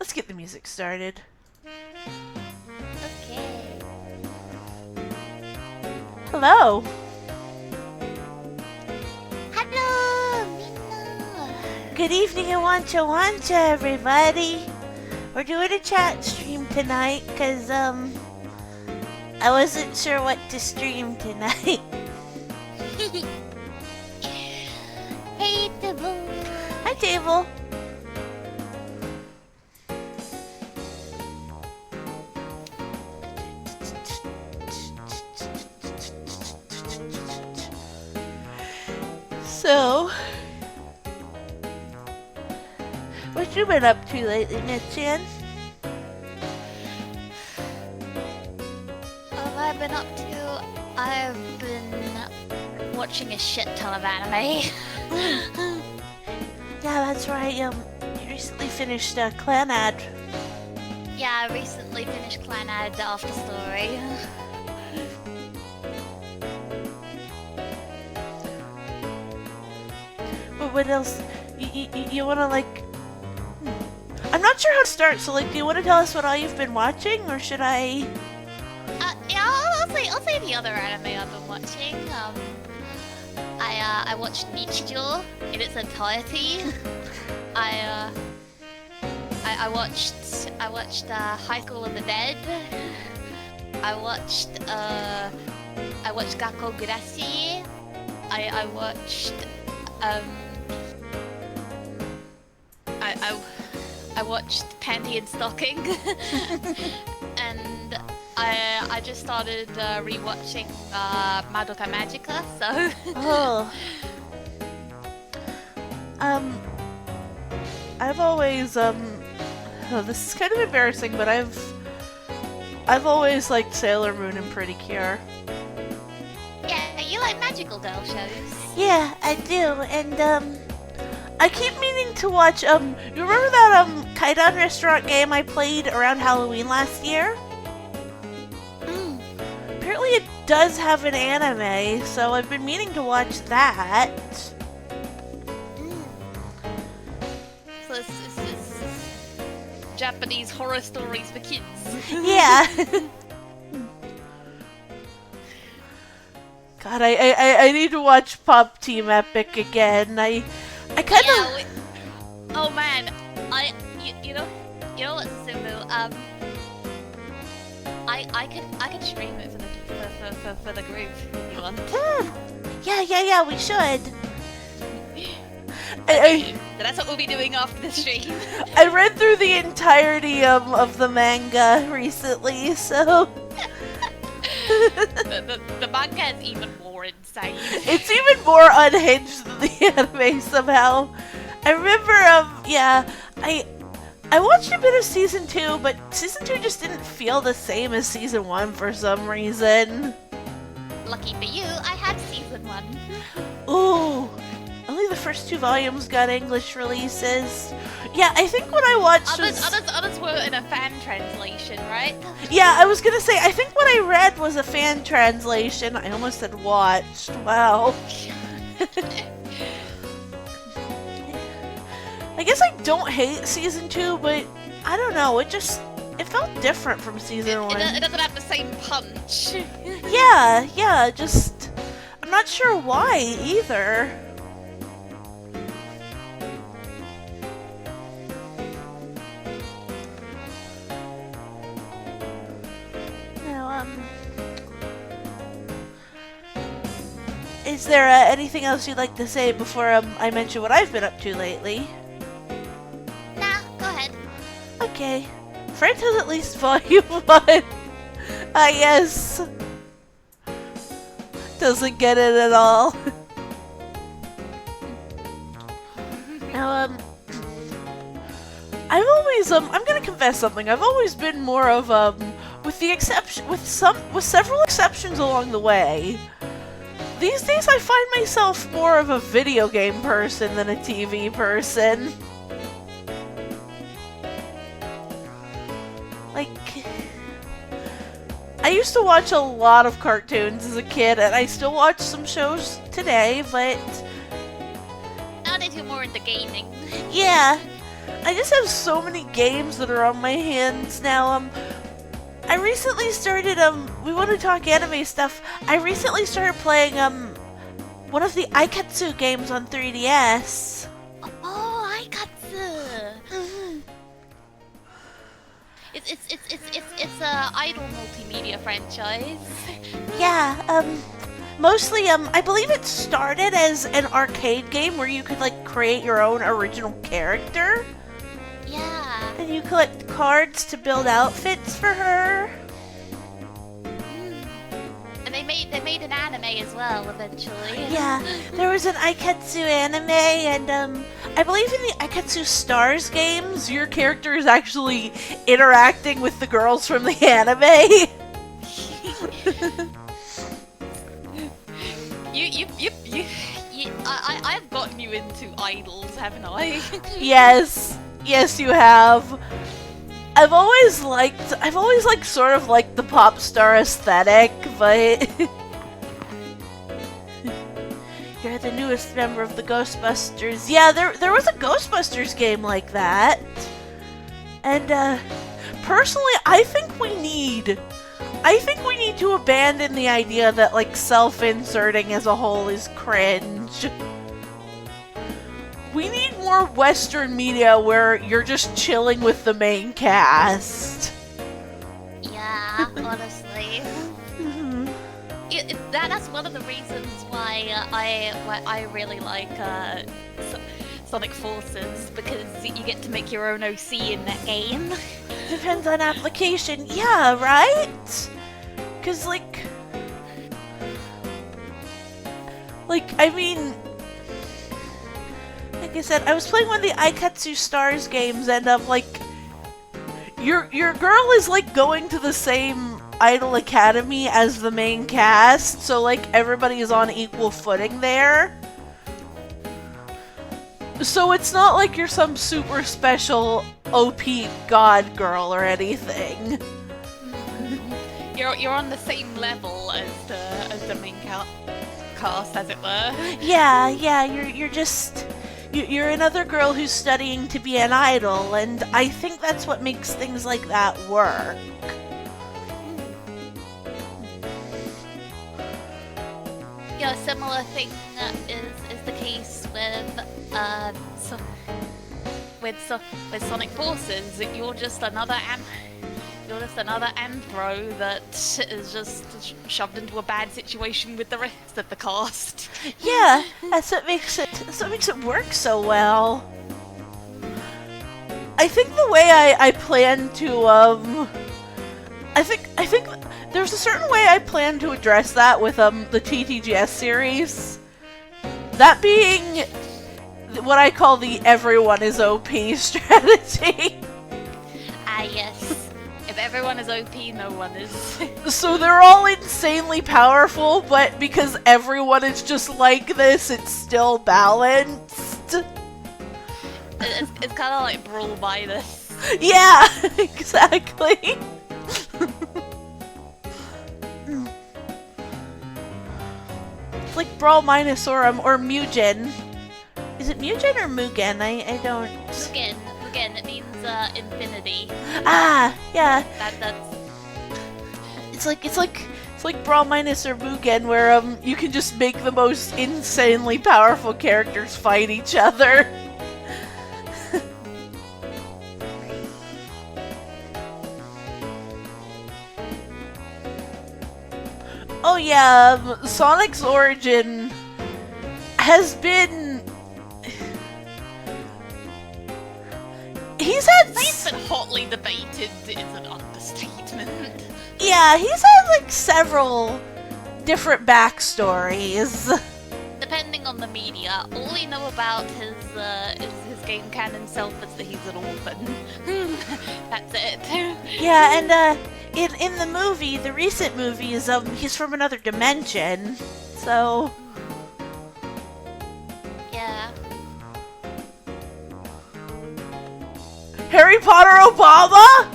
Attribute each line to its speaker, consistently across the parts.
Speaker 1: Let's get the music started.
Speaker 2: Okay.
Speaker 1: Hello.
Speaker 2: Hello, Minna.
Speaker 1: Good evening and wancha wancha, everybody. We're doing a chat stream tonight because I wasn't sure what to stream tonight.
Speaker 2: Hey, Table.
Speaker 1: Hi, Table. So, what you been up to lately, Mecchan?
Speaker 2: What have I been up to? I've been watching a shit ton of anime.
Speaker 1: Yeah, that's right. You recently finished Clan Ad.
Speaker 2: Yeah, I recently finished Clan Ad the After Story.
Speaker 1: But what else? You want to like? I'm not sure how to start. So like, do you want to tell us what all you've been watching, or should I?
Speaker 2: Yeah, I'll say the other anime I've been watching. I watched Nichijou in its entirety. I watched High School of the Dead. I watched Gakko Gurashi. I watched Panty and Stocking. And I just started rewatching Madoka Magica, so
Speaker 1: Oh. I've always oh, this is kind of embarrassing, but I've always liked Sailor Moon and Pretty Cure.
Speaker 2: yeah, you like magical girl shows.
Speaker 1: Yeah, I do, and I keep meaning to watch. You remember that Kaidan restaurant game I played around Halloween last year? Apparently, it does have an anime, so I've been meaning to watch that.
Speaker 2: So it's Japanese horror stories for kids.
Speaker 1: Yeah. God, I need to watch Pop Team Epic again. I kind of.
Speaker 2: Oh man, you know what, Simbu? I could stream it for the group if you want.
Speaker 1: Yeah, we should.
Speaker 2: Okay, so that's what we'll be doing after the stream.
Speaker 1: I read through the entirety of the manga recently, so.
Speaker 2: the manga is even more insane.
Speaker 1: It's even more unhinged than the anime somehow. I remember, yeah, I watched a bit of season 2, but season 2 just didn't feel the same as season 1 for some reason.
Speaker 2: Lucky for you, I had season 1.
Speaker 1: Ooh, only the first 2 volumes got English releases. Yeah, I think what I watched
Speaker 2: others were in a fan translation, right?
Speaker 1: Yeah, I was gonna say, I think what I read was a fan translation. I almost said watched. Wow. I guess I don't hate season 2, but I don't know, it felt different from season 1.
Speaker 2: It doesn't have the same punch.
Speaker 1: Yeah, just, I'm not sure why either. Now, is there anything else you'd like to say before I mention what I've been up to lately?
Speaker 2: Nah, go ahead.
Speaker 1: Okay. Friend has at least volume 1. Yes. Doesn't get it at all. Now, I've always, I'm gonna confess something. I've always been more of, with several exceptions along the way. These days I find myself more of a video game person than a TV person. Like, I used to watch a lot of cartoons as a kid, and I still watch some shows today, but
Speaker 2: Now that you're more into gaming.
Speaker 1: yeah, I just have so many games that are on my hands now. I recently started, we want to talk anime stuff. I recently started playing, one of the Aikatsu games on 3DS.
Speaker 2: Oh, Aikatsu!
Speaker 1: Mhm.
Speaker 2: It's a idol multimedia franchise.
Speaker 1: Yeah, mostly, I believe it started as an arcade game where you could, like, create your own original character.
Speaker 2: Yeah.
Speaker 1: And you collect cards to build outfits for her.
Speaker 2: And they made an anime as well eventually.
Speaker 1: Yeah, there was an Aikatsu anime, and I believe in the Aikatsu Stars games, your character is actually interacting with the girls from the anime.
Speaker 2: I've gotten you into idols, haven't I?
Speaker 1: Yes, you have. I've always liked sort of like the pop star aesthetic, but you're the newest member of the Ghostbusters. Yeah, there was a Ghostbusters game like that. And personally, I think we need to abandon the idea that like self-inserting as a whole is cringe. We need more Western media where you're just chilling with the main cast.
Speaker 2: Yeah, honestly.
Speaker 1: Mhm.
Speaker 2: That's one of the reasons why I really like Sonic Forces, because you get to make your own OC in that game.
Speaker 1: Depends on application. Yeah, right? Cause like I mean, like I said, I was playing one of the Aikatsu Stars games, and like your girl is like going to the same idol academy as the main cast, so like everybody is on equal footing there. So it's not like you're some super special OP god girl or anything.
Speaker 2: You're on the same level as the main cast, as it were.
Speaker 1: Yeah, you're another girl who's studying to be an idol, and I think that's what makes things like that work.
Speaker 2: Yeah, a similar thing is the case with Sonic Forces. You're just another Anthro that is just shoved into a bad situation with the rest of the cast.
Speaker 1: Yeah, that's what makes it work so well. I think the way I plan to I think there's a certain way I plan to address that with the TTGS series. That being what I call the everyone is OP strategy.
Speaker 2: Ah, yes. If everyone is OP, no one is.
Speaker 1: So they're all insanely powerful, but because everyone is just like this, it's still balanced.
Speaker 2: It's kind of like Brawl by this.
Speaker 1: Yeah, exactly. It's like Brawl minus or Mugen. Is it Mugen or Mugen? I don't...
Speaker 2: Mugen, it means infinity.
Speaker 1: Ah, yeah.
Speaker 2: That's...
Speaker 1: It's like Brawl minus or Mugen, where you can just make the most insanely powerful characters fight each other. Oh yeah, Sonic's origin has been... He's
Speaker 2: been hotly debated is an understatement.
Speaker 1: Yeah, he's had like several different backstories.
Speaker 2: Depending on the media, all we know about his game canon self is that he's an orphan. That's it.
Speaker 1: Yeah, and in the movie, the recent movies, he's from another dimension. So
Speaker 2: yeah.
Speaker 1: Harry Potter Obama?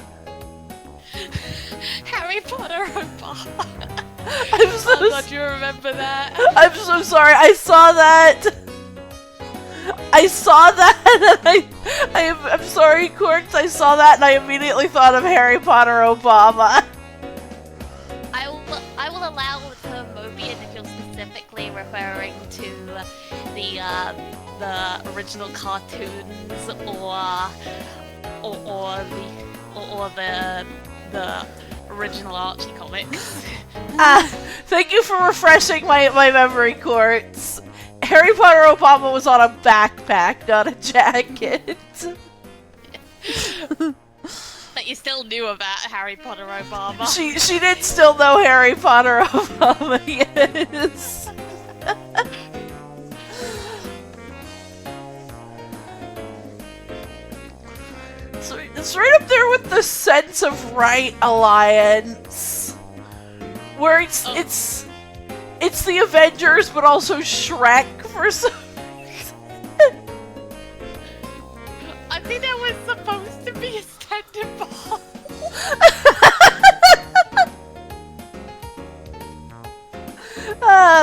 Speaker 2: Harry Potter Obama.
Speaker 1: I'm so
Speaker 2: oh god, you remember that?
Speaker 1: I'm so sorry, I saw that. I saw that and I'm sorry, Quartz, I saw that and I immediately thought of Harry Potter Obama.
Speaker 2: I will allow the Mobian if you're specifically referring to the original cartoons or the original Archie comics.
Speaker 1: Thank you for refreshing my memory, Quartz. Harry Potter Obama was on a backpack, not a jacket.
Speaker 2: But you still knew about Harry Potter Obama.
Speaker 1: She did still know Harry Potter Obama, yes. So it's right up there with the Sense of Right alliance, where it's the Avengers, but also Shrek for some reason.
Speaker 2: I think that was supposed to be a stand-in ball.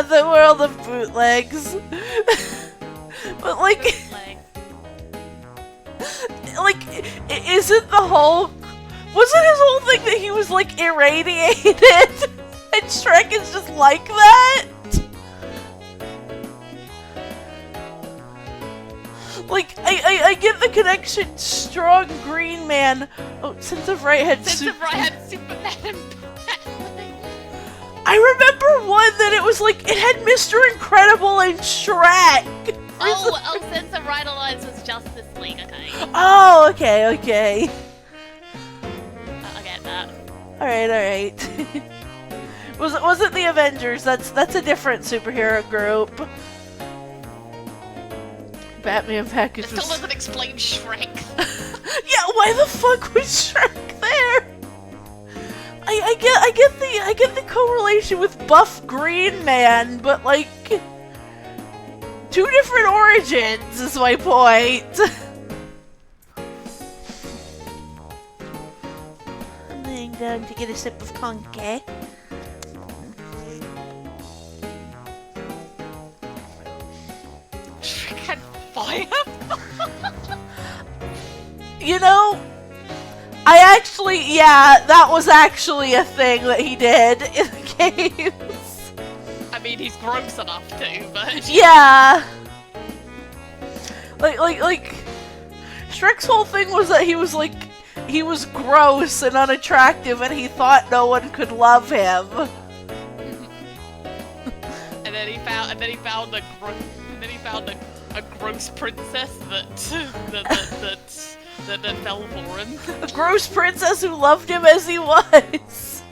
Speaker 1: The world of bootlegs. But like, isn't the Hulk? Wasn't his whole thing that he was like irradiated? And Shrek is just like that? Like, I get the connection. Strong green man. Oh, Sense of Right had
Speaker 2: Superman and
Speaker 1: I remember one that it was like, it had Mr. Incredible and Shrek.
Speaker 2: Oh, Sense of Right Alliance was Justice League, okay.
Speaker 1: Oh, okay.
Speaker 2: I get that.
Speaker 1: Alright. Was it the Avengers? That's a different superhero group. Batman package
Speaker 2: It still doesn't explain Shrek.
Speaker 1: Yeah, why the fuck was Shrek there? I get the correlation with Buff Green Man, but like two different origins is my point. I'm laying down to get a sip of conke.
Speaker 2: Shrek had fire.
Speaker 1: You know, that was actually a thing that he did in the games.
Speaker 2: I mean, he's gross enough to, but...
Speaker 1: Yeah. Like, Shrek's whole thing was that he was gross and unattractive and he thought no one could love him.
Speaker 2: And then he found a gross princess that fell for him.
Speaker 1: A gross princess who loved him as he was.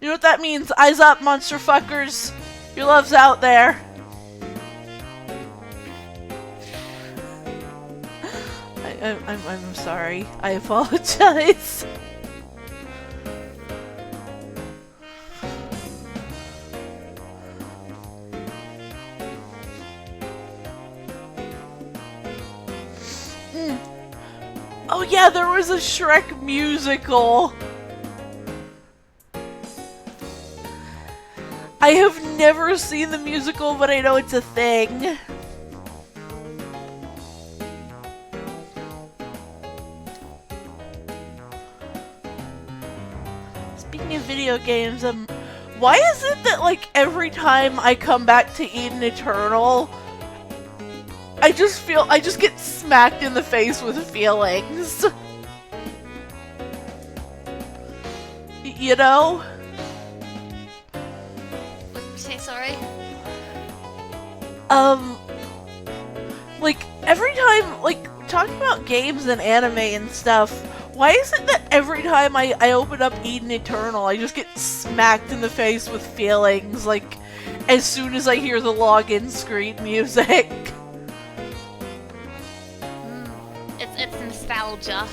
Speaker 1: You know what that means? Eyes up, monster fuckers. Your love's out there. I'm sorry. I apologize. Oh yeah, there was a Shrek musical. I have never seen the musical, but I know it's a thing. Speaking of video games, why is it that like every time I come back to Eden Eternal, I just get smacked in the face with feelings? You know?
Speaker 2: What did you say, sorry?
Speaker 1: Like, every time, like, talking about games and anime and stuff, why is it that every time I open up Eden Eternal, I just get smacked in the face with feelings, like, as soon as I hear the login screen music?
Speaker 2: It's nostalgia.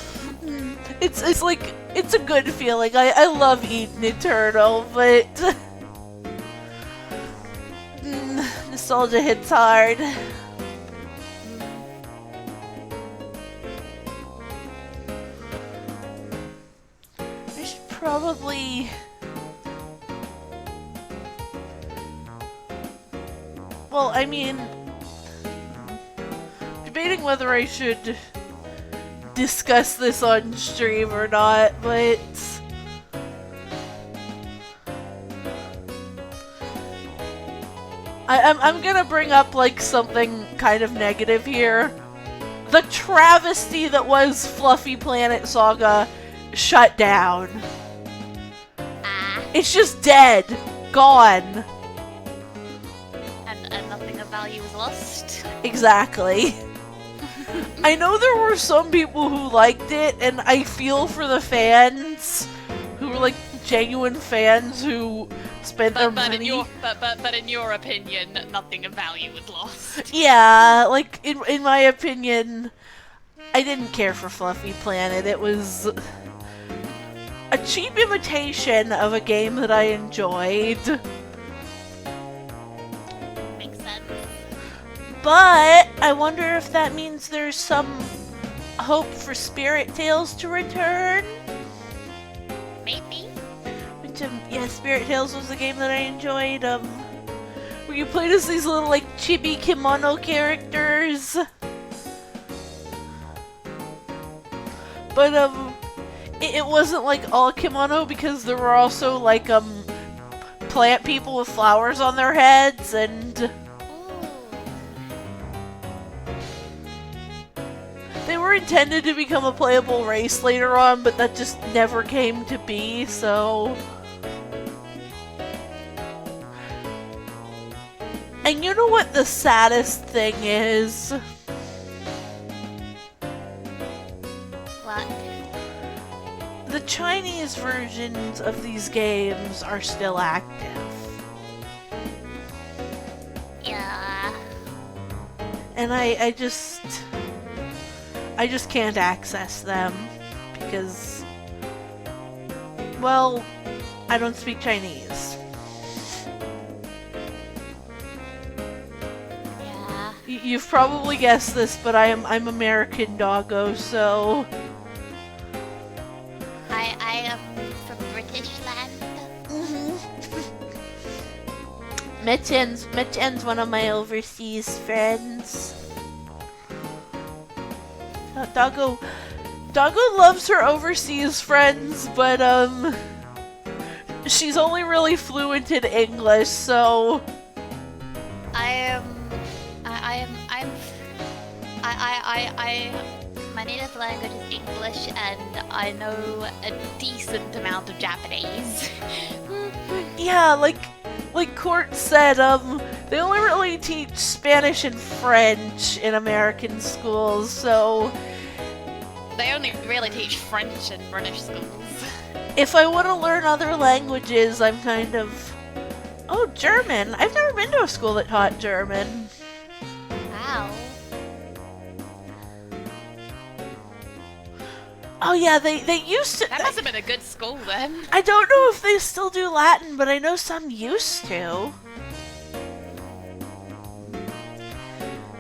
Speaker 1: It's like, it's a good feeling. I love Eden Eternal, but... nostalgia hits hard. I should probably... well, I mean, debating whether I should discuss this on stream or not, but I'm gonna bring up like something kind of negative here. The travesty that was Fluffy Planet Saga shut down. It's just dead. Gone.
Speaker 2: And nothing of value was lost.
Speaker 1: Exactly. I know there were some people who liked it, and I feel for the fans who were like genuine fans who spent their money.
Speaker 2: But in your opinion, nothing of value was lost.
Speaker 1: Yeah, like in my opinion, I didn't care for Fluffy Planet. It was a cheap imitation of a game that I enjoyed.
Speaker 2: Makes sense.
Speaker 1: But I wonder if that means there's some hope for Spirit Tales to return.
Speaker 2: Maybe.
Speaker 1: Which, yeah, Spirit Tales was a game that I enjoyed. Where you played as these little like chibi kimono characters. But it wasn't like all kimono because there were also like plant people with flowers on their heads and. They were intended to become a playable race later on, but that just never came to be, so... And you know what the saddest thing is?
Speaker 2: What?
Speaker 1: The Chinese versions of these games are still active.
Speaker 2: Yeah.
Speaker 1: And I just can't access them because, well, I don't speak Chinese.
Speaker 2: Yeah.
Speaker 1: You've probably guessed this, but I'm American, doggo, so...
Speaker 2: I am from British land.
Speaker 1: Mecchan's one of my overseas friends. Doggo loves her overseas friends, but she's only really fluent in English, so
Speaker 2: my native language is English, and I know a decent amount of Japanese.
Speaker 1: yeah, like Court said, they only really teach Spanish and French in American schools, so
Speaker 2: They only really teach French in British schools.
Speaker 1: if I want to learn other languages, I'm kind of... Oh, German! I've never been to a school that taught German.
Speaker 2: Wow.
Speaker 1: Oh yeah, they used to...
Speaker 2: That must have been a good school then.
Speaker 1: I don't know if they still do Latin, but I know some used to.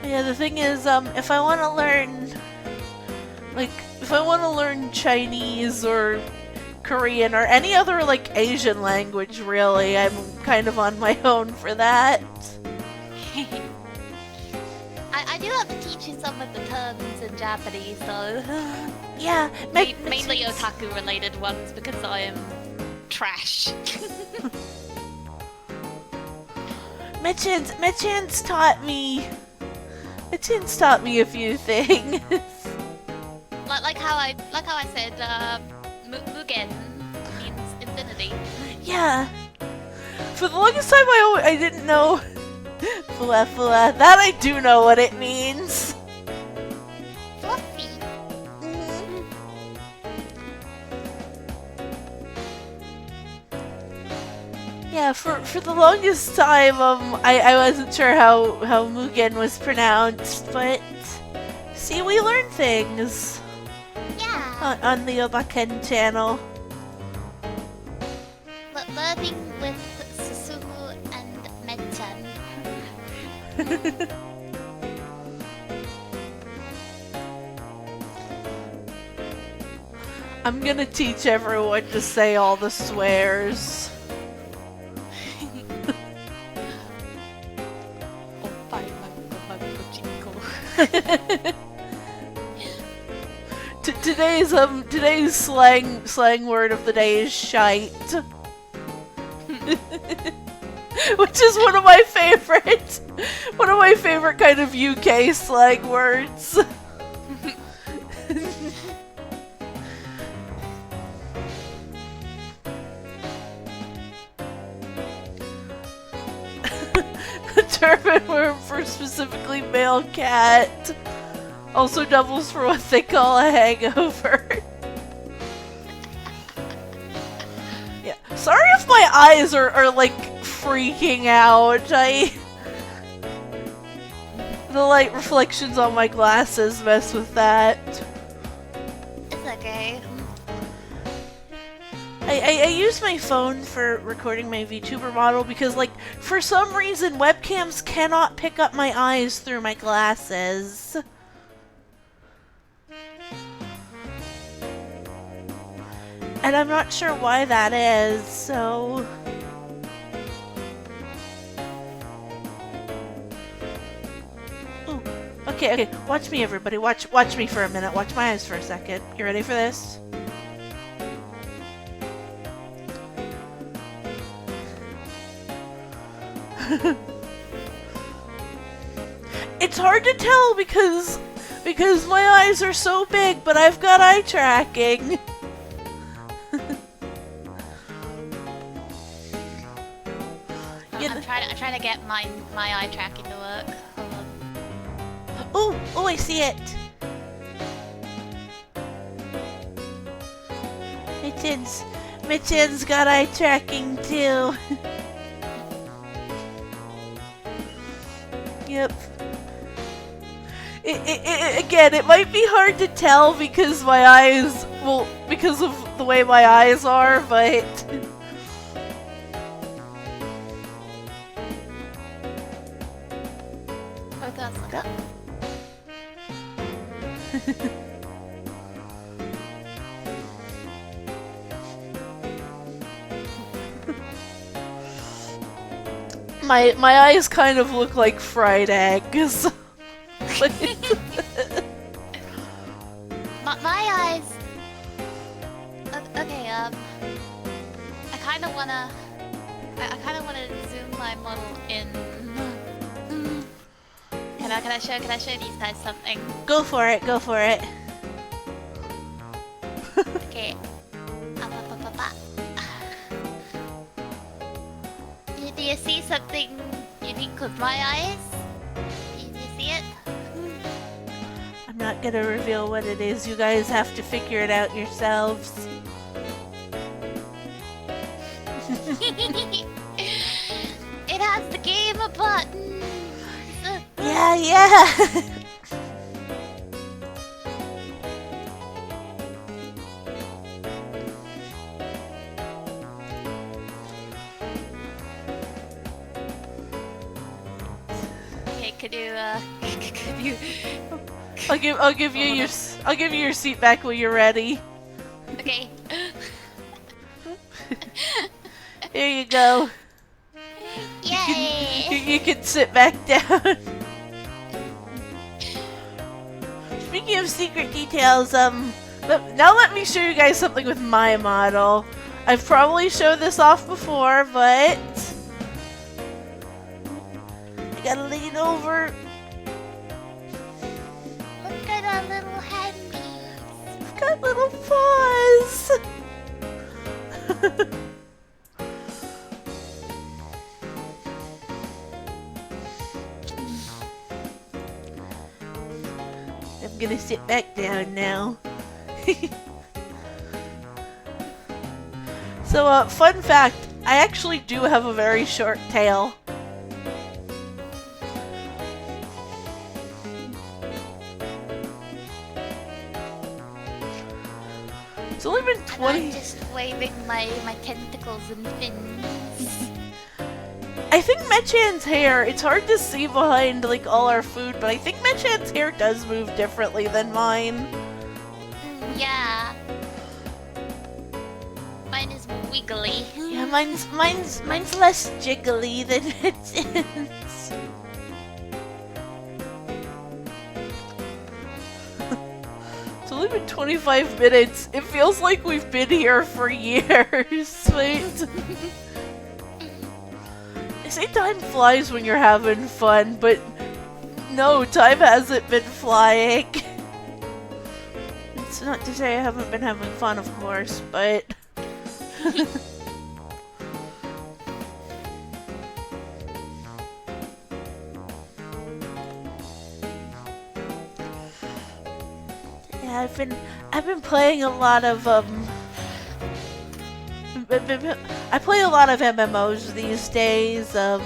Speaker 1: Yeah, the thing is, if I want to learn... Like, if I want to learn Chinese or Korean or any other, like, Asian language, really, I'm kind of on my own for that.
Speaker 2: I do have to teach you some of the terms in Japanese, though.
Speaker 1: Yeah,
Speaker 2: Mainly otaku-related ones, because I am trash.
Speaker 1: Mecchan's taught me... Mecchan's taught me a few things.
Speaker 2: like how I said, Mugen means infinity.
Speaker 1: Yeah. For the longest time, I didn't know. Fula. That I do know what it means.
Speaker 2: Fluffy.
Speaker 1: Yeah, for the longest time, I wasn't sure how Mugen was pronounced, but see, we learn things.
Speaker 2: Yeah.
Speaker 1: On the Obaken channel.
Speaker 2: Learning with Susumu and Mecchan.
Speaker 1: I'm gonna teach everyone to say all the swears. Today's slang word of the day is shite. Which is one of my favorite kind of UK slang words. A German word for specifically male cat. Also doubles for what they call a hangover. Yeah. Sorry if my eyes are like freaking out. The light reflections on my glasses mess with that.
Speaker 2: It's okay.
Speaker 1: I use my phone for recording my VTuber model because, like, for some reason webcams cannot pick up my eyes through my glasses. And I'm not sure why that is, so... Ooh. Okay, watch me everybody, watch me for a minute, watch my eyes for a second. You ready for this? It's hard to tell because my eyes are so big, but I've got eye tracking.
Speaker 2: I'm trying to get my eye tracking to work. Hold on.
Speaker 1: Oh, I see it. Mecchan's got eye tracking too. Yep. Again, it might be hard to tell because my eyes, well, because of the way my eyes are, but...
Speaker 2: Oh, that's like that.
Speaker 1: My eyes kind of look like fried eggs.
Speaker 2: my eyes. Okay. I kind of wanna zoom my model in. Can I show these guys something?
Speaker 1: Go for it.
Speaker 2: Okay. Do you see something unique with my eyes? Do you see it?
Speaker 1: I'm not gonna reveal what it is. You guys have to figure it out yourselves.
Speaker 2: It has the gamer button.
Speaker 1: Yeah.
Speaker 2: Could you?
Speaker 1: I'll give you your seat back when you're ready.
Speaker 2: Okay.
Speaker 1: Here you go.
Speaker 2: Yay!
Speaker 1: You can sit back down. Speaking of secret details, now let me show you guys something with my model. I've probably showed this off before, but I gotta lean over.
Speaker 2: Look at our little handies.
Speaker 1: I've got little paws. I'm gonna sit back down now. So, fun fact, I actually do have a very short tail. It's only been 20...
Speaker 2: I'm just waving my tentacles and fins.
Speaker 1: I think Mecchan's hair, it's hard to see behind like all our food, but I think Mecchan's hair does move differently than mine.
Speaker 2: Yeah. Mine is wiggly.
Speaker 1: Yeah, mine's less jiggly than Mecchan's. only been 25 minutes. It feels like we've been here for years. Wait. They say time flies when you're having fun, but no, time hasn't been flying. It's not to say I haven't been having fun, of course, but... yeah, I've been playing a lot of, I play a lot of MMOs these days, I've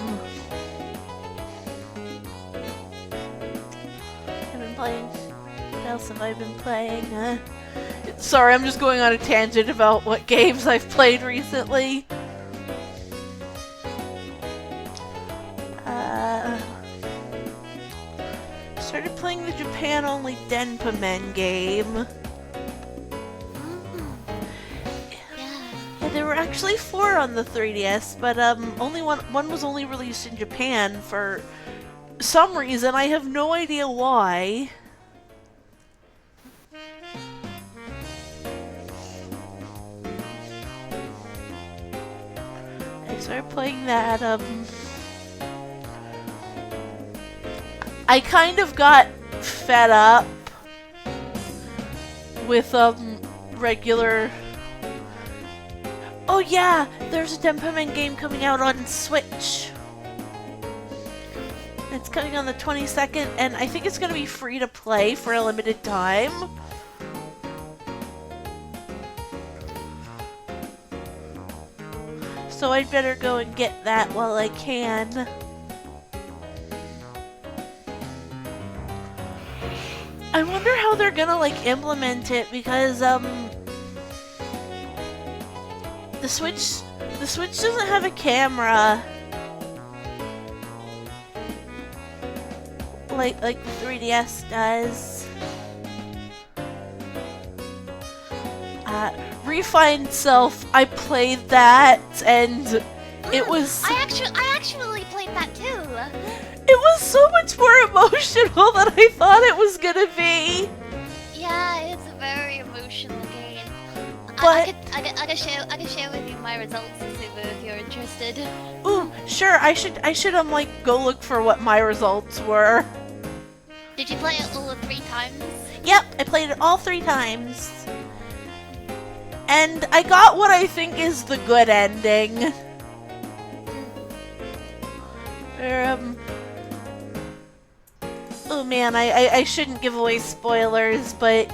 Speaker 1: been playing... What else have I been playing? Sorry, I'm just going on a tangent about what games I've played recently. Started playing the Japan-only Denpa game. Yeah, there were actually 4 on the 3DS, but only one was only released in Japan for some reason. I have no idea why. I started playing that, I kind of got fed up with, regular... Oh yeah, there's a Denpa game coming out on Switch. It's coming on the 22nd, and I think it's gonna be free to play for a limited time. So I'd better go and get that while I can. I wonder how they're gonna, like, implement it, because, the Switch doesn't have a camera. Like the 3DS does. Refined Self, I played that, and it was...
Speaker 2: I actually played that too!
Speaker 1: It was so much more emotional than I thought it was gonna be!
Speaker 2: Yeah, it's a very emotional game.
Speaker 1: But...
Speaker 2: I can share with you my results if you're interested.
Speaker 1: Ooh, sure, I should, like, go look for what my results were.
Speaker 2: Did you play it all 3 times?
Speaker 1: Yep, I played it all 3 times. And I got what I think is the good ending. Oh man, I shouldn't give away spoilers, but...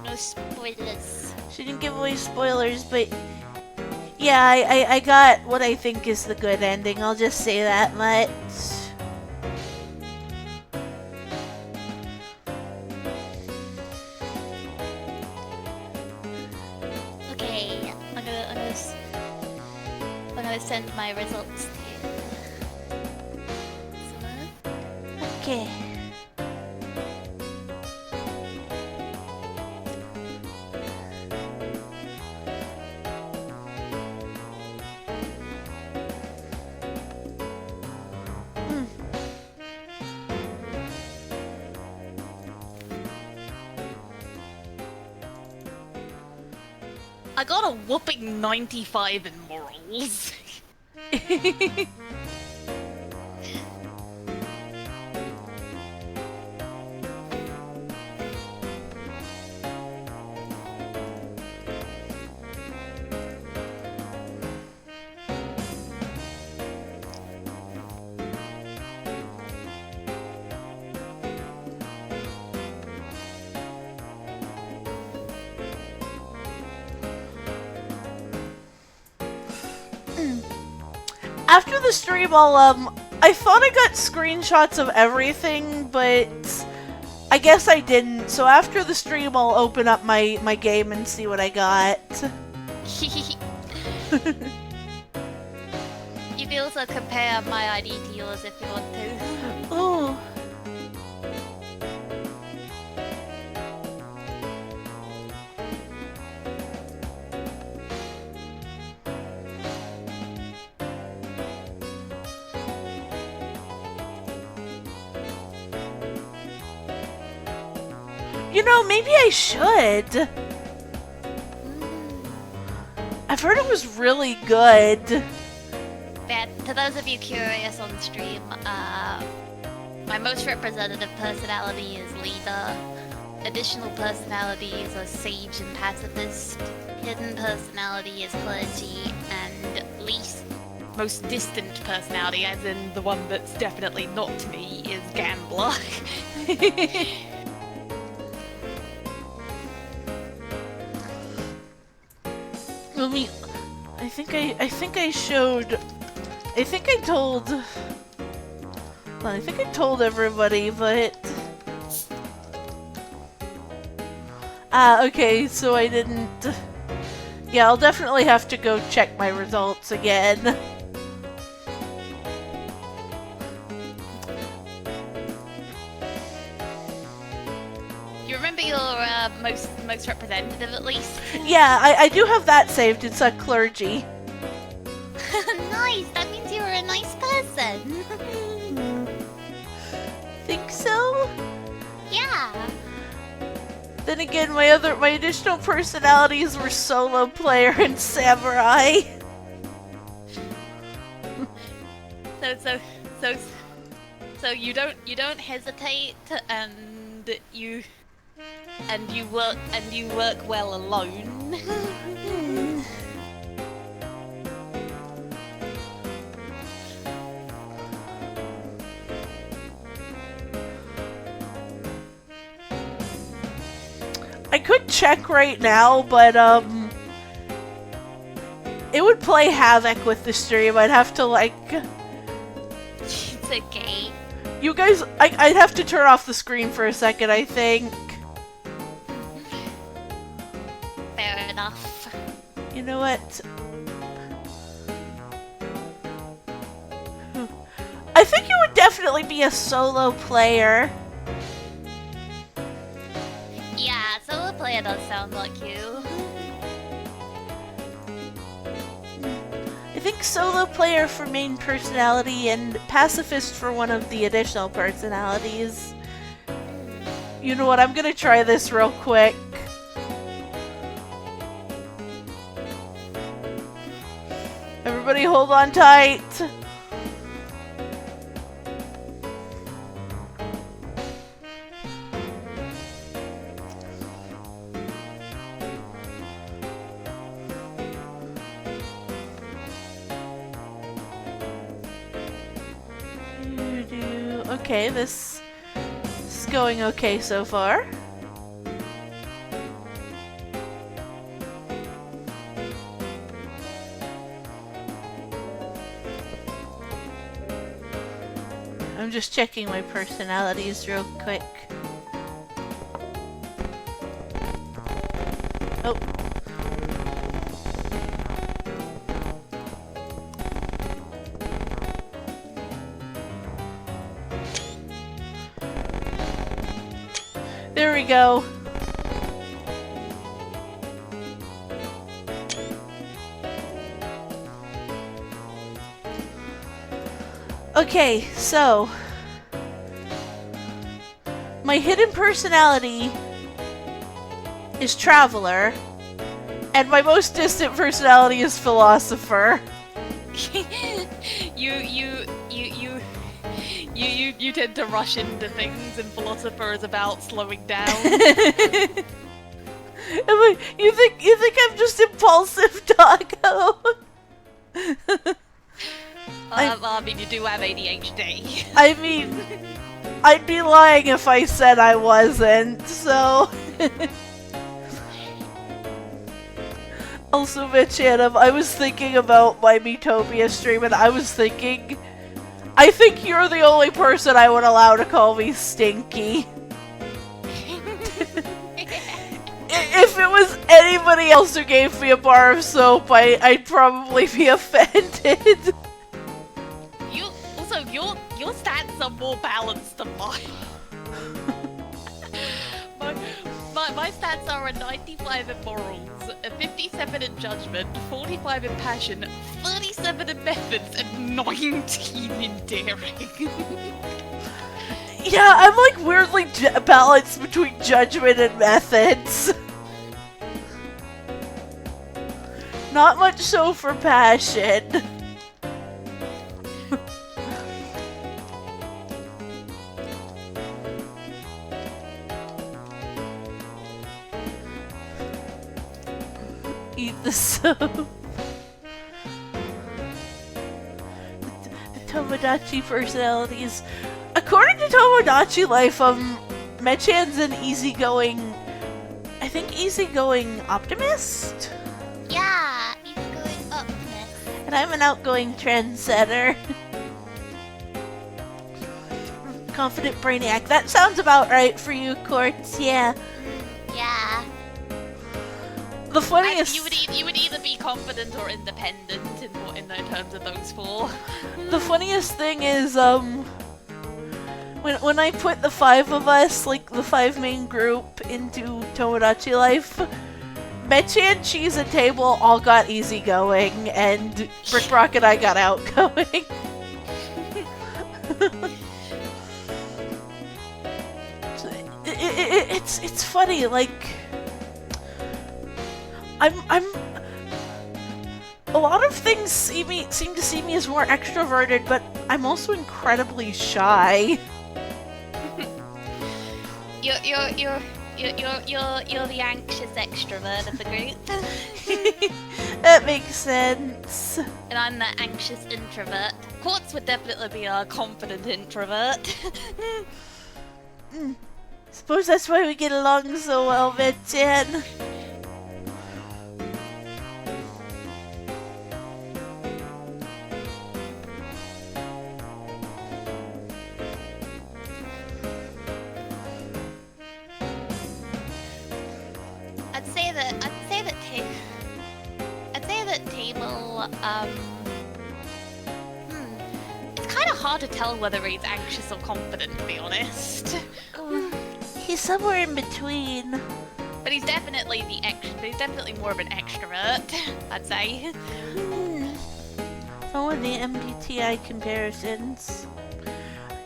Speaker 2: No spoilers.
Speaker 1: Shouldn't give away spoilers, but... Yeah, I got what I think is the good ending, I'll just say that much.
Speaker 2: Okay, I'm gonna send my results to you.
Speaker 1: Okay.
Speaker 2: I got a whopping 95 in morals.
Speaker 1: After the stream, I thought I got screenshots of everything, but I guess I didn't. So after the stream, I'll open up my game and see what I got.
Speaker 2: You can also compare my ID to yours if you want to.
Speaker 1: Ooh. You know, maybe I should. I've heard it was really good.
Speaker 2: But to those of you curious on stream, my most representative personality is leader. Additional personalities are sage and pacifist. Hidden personality is clergy, and least most distant personality, as in the one that's definitely not me, is gambler.
Speaker 1: I mean, I think I showed. I think I told. Well, I think I told everybody, but. Okay, so I didn't. Yeah, I'll definitely have to go check my results again.
Speaker 2: You remember your most representative at least?
Speaker 1: Yeah, I do have that saved. It's a clergy.
Speaker 2: Nice. That means you were a nice person.
Speaker 1: Think so?
Speaker 2: Yeah.
Speaker 1: Then again, my additional personalities were solo player and samurai.
Speaker 2: So you don't hesitate, and you work well alone.
Speaker 1: I could check right now, but it would play havoc with the stream. I'd have to like.
Speaker 2: It's okay.
Speaker 1: You guys, I'd have to turn off the screen for a second, I think.
Speaker 2: Fair enough.
Speaker 1: You know what? I think you would definitely be a solo player.
Speaker 2: Yeah, solo player does sound like you.
Speaker 1: I think solo player for main personality and pacifist for one of the additional personalities. You know what, I'm gonna try this real quick. Everybody hold on tight. Okay, this is going okay so far. I'm just checking my personalities real quick. Oh. There we go. Okay, so my hidden personality is Traveler, and my most distant personality is Philosopher.
Speaker 2: You tend to rush into things, and Philosopher is about slowing down.
Speaker 1: You think I'm just impulsive, doggo?
Speaker 2: I mean, you do have ADHD.
Speaker 1: I mean, I'd be lying if I said I wasn't, so... Also, Mecchan, I was thinking about my Metopia stream, and I was thinking... I think you're the only person I would allow to call me Stinky. If it was anybody else who gave me a bar of soap, I'd probably be offended.
Speaker 2: Your stats are more balanced than mine. My stats are a 95 in morals, a 57 in judgment, 45 in passion, 37 in methods, and 19 in daring.
Speaker 1: Yeah, I'm like weirdly balanced between judgment and methods. Not much so for passion. Eat the soap. The Tomodachi personalities. According to Tomodachi Life, Mecchan's an easygoing, I think easygoing optimist?
Speaker 2: Yeah, easygoing optimist.
Speaker 1: And I'm an outgoing trendsetter. Confident brainiac. That sounds about right for you, Quartz, yeah.
Speaker 2: Yeah.
Speaker 1: The funniest...
Speaker 3: You would either be confident or independent in the terms of those four.
Speaker 1: The funniest thing is, when I put the 5 of us, like the 5 main group, into Tomodachi Life, Mecchan, Cheese, and Table all got easygoing, and Brick Rock and I got outgoing. It's funny, like I'm a lot of things seem to see me as more extroverted, but I'm also incredibly shy.
Speaker 2: You're the anxious extrovert of the group.
Speaker 1: That makes sense.
Speaker 2: And I'm the anxious introvert. Quartz would definitely be a confident introvert.
Speaker 1: Suppose that's why we get along so well, Mecchan.
Speaker 2: I'd say that Table, it's kind of hard to tell whether he's anxious or confident, to be honest.
Speaker 1: He's somewhere in between.
Speaker 2: But he's definitely more of an extrovert, I'd say.
Speaker 1: Oh, and the MBTI comparisons.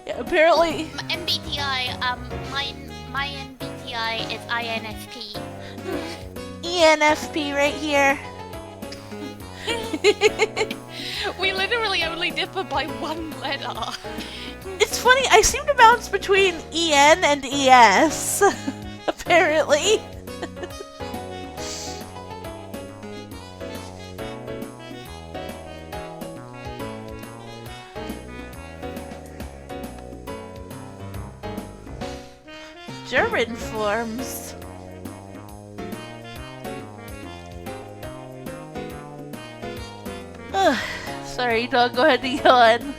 Speaker 1: Yeah, apparently.
Speaker 2: MBTI, my MBTI is INFP.
Speaker 1: ENFP right here.
Speaker 3: We literally only differ by one letter.
Speaker 1: It's funny, I seem to bounce between EN and ES, apparently. German forms. Ugh, sorry, dog, go ahead and yawn.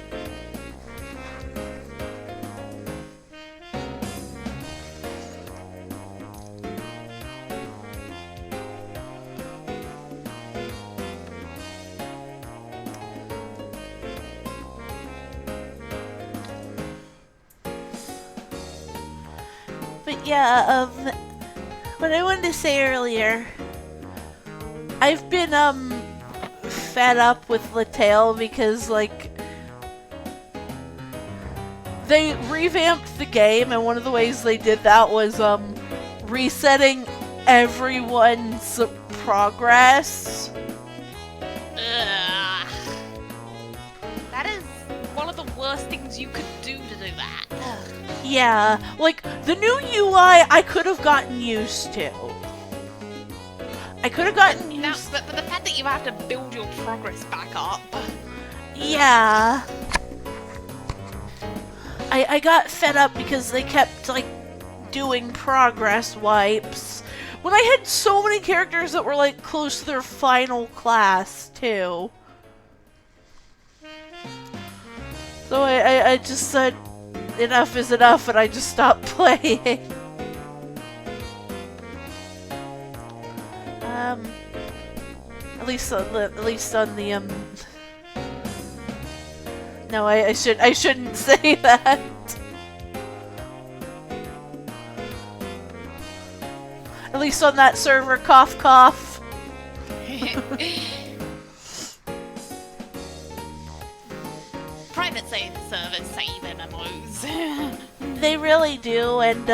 Speaker 1: But yeah, what I wanted to say earlier, I've been, fed up with Lattale because, like, they revamped the game, and one of the ways they did that was, resetting everyone's progress.
Speaker 3: Ugh. That is one of the worst things you could do to do that. Ugh.
Speaker 1: Yeah, like, the new UI I could have gotten used to. I could have gotten used...
Speaker 3: Now, but the fact that you have to build your progress back up...
Speaker 1: Yeah. I got fed up because they kept, like, doing progress wipes. When I had so many characters that were, like, close to their final class, too. So I just said, enough is enough, and I just stopped playing. At least on the No, I shouldn't say that. At least on that server, cough cough.
Speaker 3: Private save servers save MMOs.
Speaker 1: and they really do, and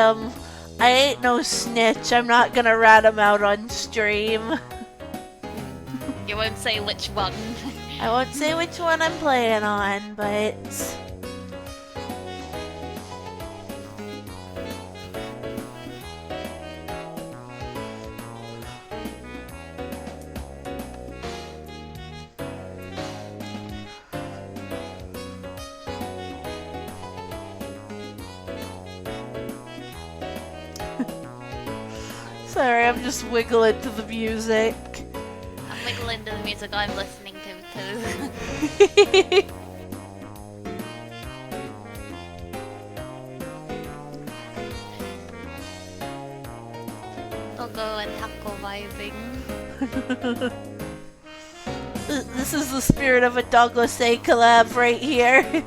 Speaker 1: I ain't no snitch. I'm not gonna rat them out on stream.
Speaker 2: You won't say which one.
Speaker 1: I won't say which one I'm playing on, but... Sorry, I'm just wiggling to the music.
Speaker 2: I'm wiggling to the music I'm listening to too. Doggo and taco vibing.
Speaker 1: This is the spirit of a Douglas A collab right here.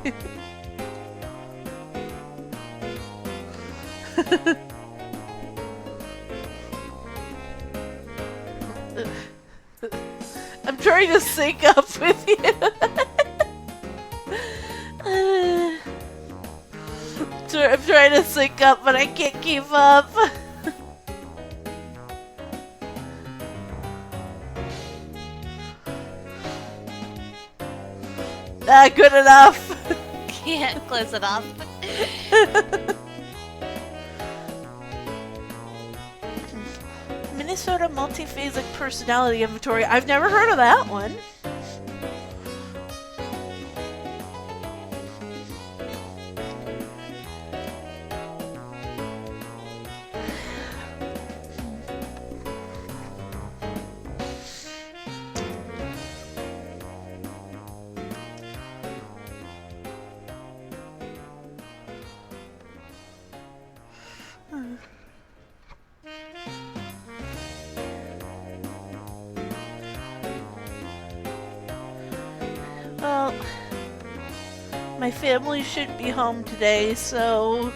Speaker 1: I'm trying to sync up with you. I'm trying to sync up, but I can't keep up. Good enough.
Speaker 2: Yeah, close enough.
Speaker 1: Minnesota multiphasic personality inventory. I've never heard of that one. Well, my family should be home today, so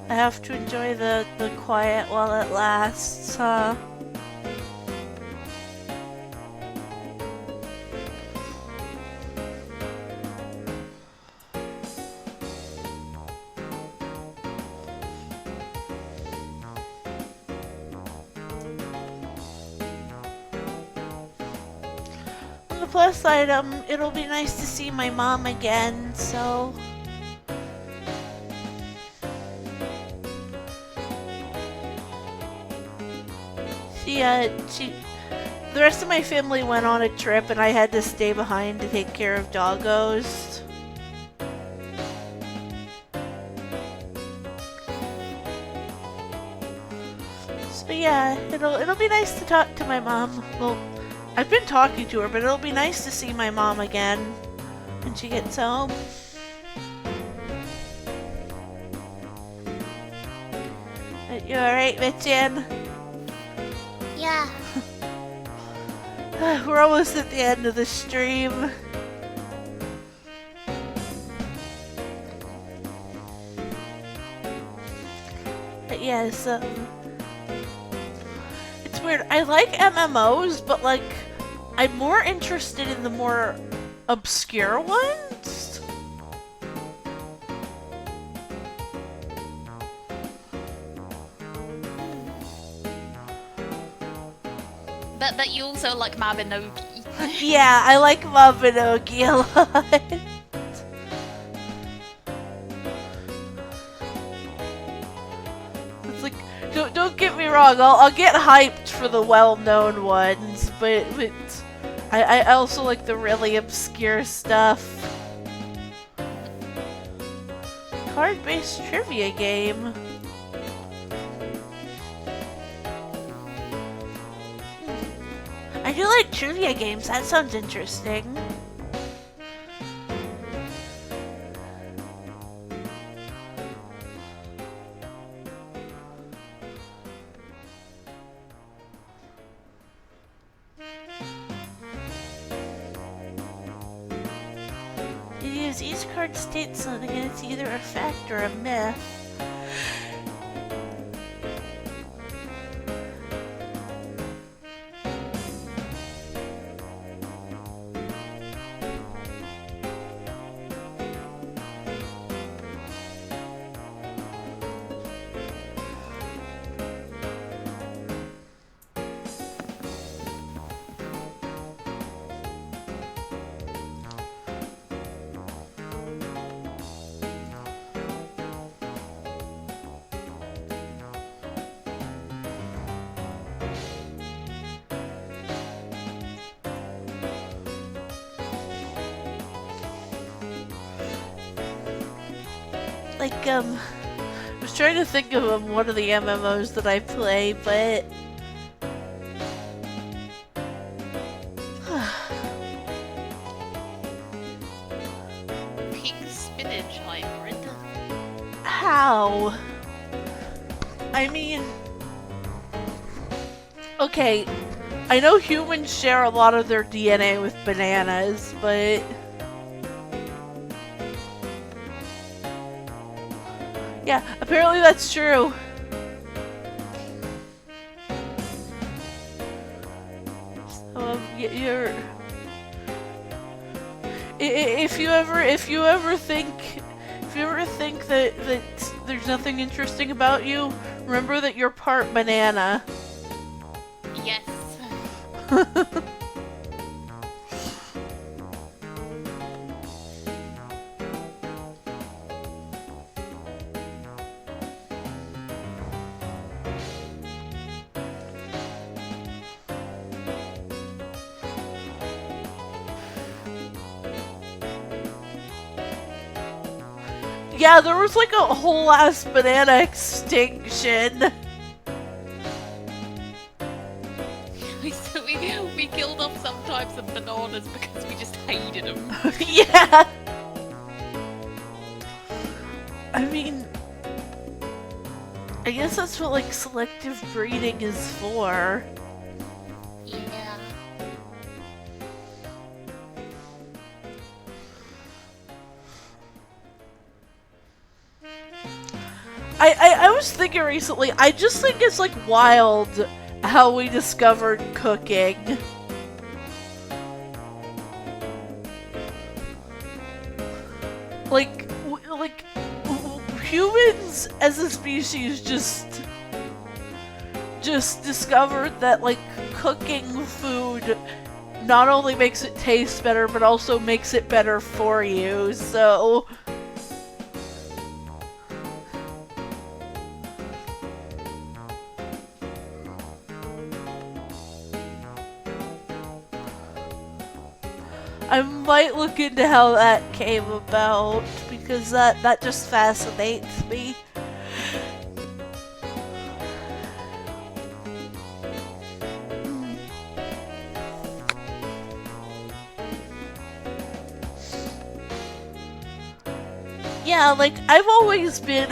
Speaker 1: I have to enjoy the quiet while it lasts, huh? Plus side, it'll be nice to see my mom again, so... The rest of my family went on a trip and I had to stay behind to take care of doggos. So yeah, it'll be nice to talk to my mom. Well, I've been talking to her, but it'll be nice to see my mom again when she gets home. You alright, Mecchan?
Speaker 2: Yeah.
Speaker 1: We're almost at the end of the stream. But yes, it's weird. I like MMOs, but like, I'm more interested in the more obscure ones.
Speaker 2: But you also like Mabinogi.
Speaker 1: Yeah, I like Mabinogi a lot. It's like, don't get me wrong, I'll get hyped for the well-known ones, but I also like the really obscure stuff. Card-based trivia game. I do like trivia games, that sounds interesting. You use each card states something and it's either a fact or a myth. I was trying to think of one of the MMOs that I play, but
Speaker 3: Pink spinach hybrid.
Speaker 1: how? I mean, okay, I know humans share a lot of their DNA with bananas, but yeah, apparently that's true. So, you're if you ever think that there's nothing interesting about you, remember that you're part banana.
Speaker 3: Yes.
Speaker 1: Yeah, there was like a whole ass banana extinction.
Speaker 3: we killed off some types of bananas because we just hated them.
Speaker 1: Yeah. I mean, I guess that's what like selective breeding is for.
Speaker 2: Yeah.
Speaker 1: I was thinking recently, I just think it's like wild how we discovered cooking. Like humans as a species just discovered that like cooking food not only makes it taste better but also makes it better for you, so I might look into how that came about, because that just fascinates me. Yeah, like, I've always been,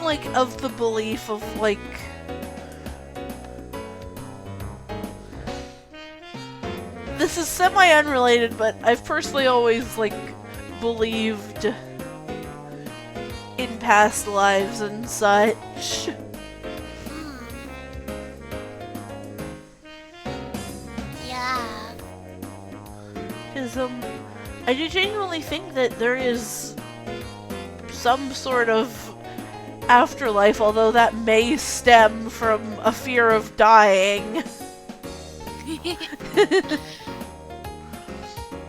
Speaker 1: like, of the belief of, like, this is semi-unrelated, but I've personally always, like, believed in past lives and such.
Speaker 2: Yeah.
Speaker 1: Because, I do genuinely think that there is some sort of afterlife, although that may stem from a fear of dying.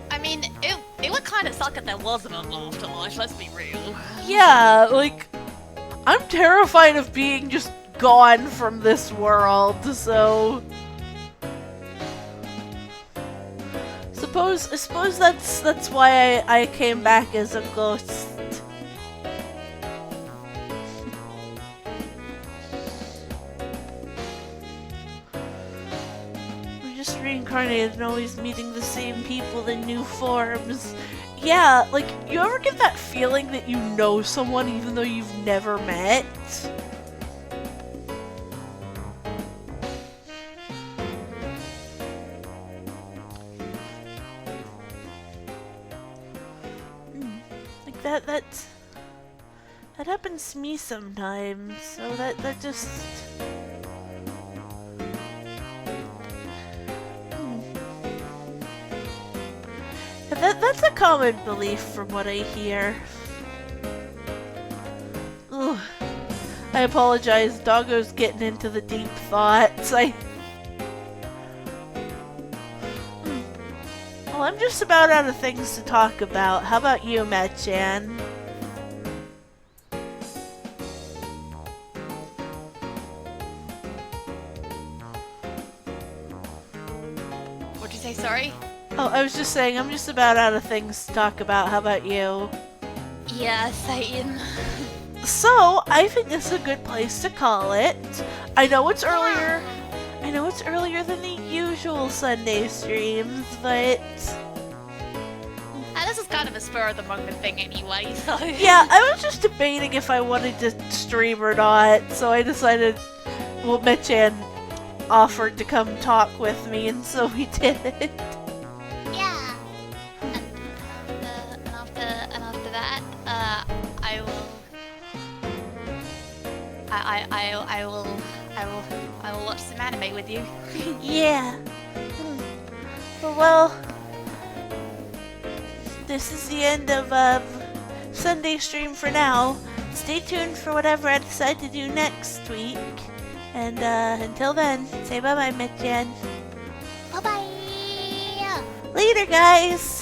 Speaker 3: I mean, it would kind of suck if there wasn't an afterlife, let's be real.
Speaker 1: Yeah, like, I'm terrified of being just gone from this world, so I suppose that's why I came back as a ghost. We're just reincarnated and always meeting the same people in new forms. Yeah, like, you ever get that feeling that you know someone even though you've never met? Like, that happens to me sometimes, so that just... That's a common belief from what I hear. Ugh. I apologize, Doggo's getting into the deep thoughts. Well, I'm just about out of things to talk about. How about you, Mecchan?
Speaker 3: What'd you say, sorry?
Speaker 1: Oh, I was just saying, I'm just about out of things to talk about. How about you?
Speaker 2: Yeah, same.
Speaker 1: So, I think this is a good place to call it. I know it's earlier. I know it's earlier than the usual Sunday streams, but
Speaker 3: And this is kind of a spur of the moment thing anyway, so.
Speaker 1: yeah, I was just debating if I wanted to stream or not, so I decided, well, Mecchan offered to come talk with me, and so we did.
Speaker 2: Yeah. And after that, I will. I will watch some anime with you.
Speaker 1: Yeah. Well, this is the end of Sunday stream for now. Stay tuned for whatever I decide to do next week. And until then, say bye-bye, Mecchan.
Speaker 2: Bye bye.
Speaker 1: Later, guys!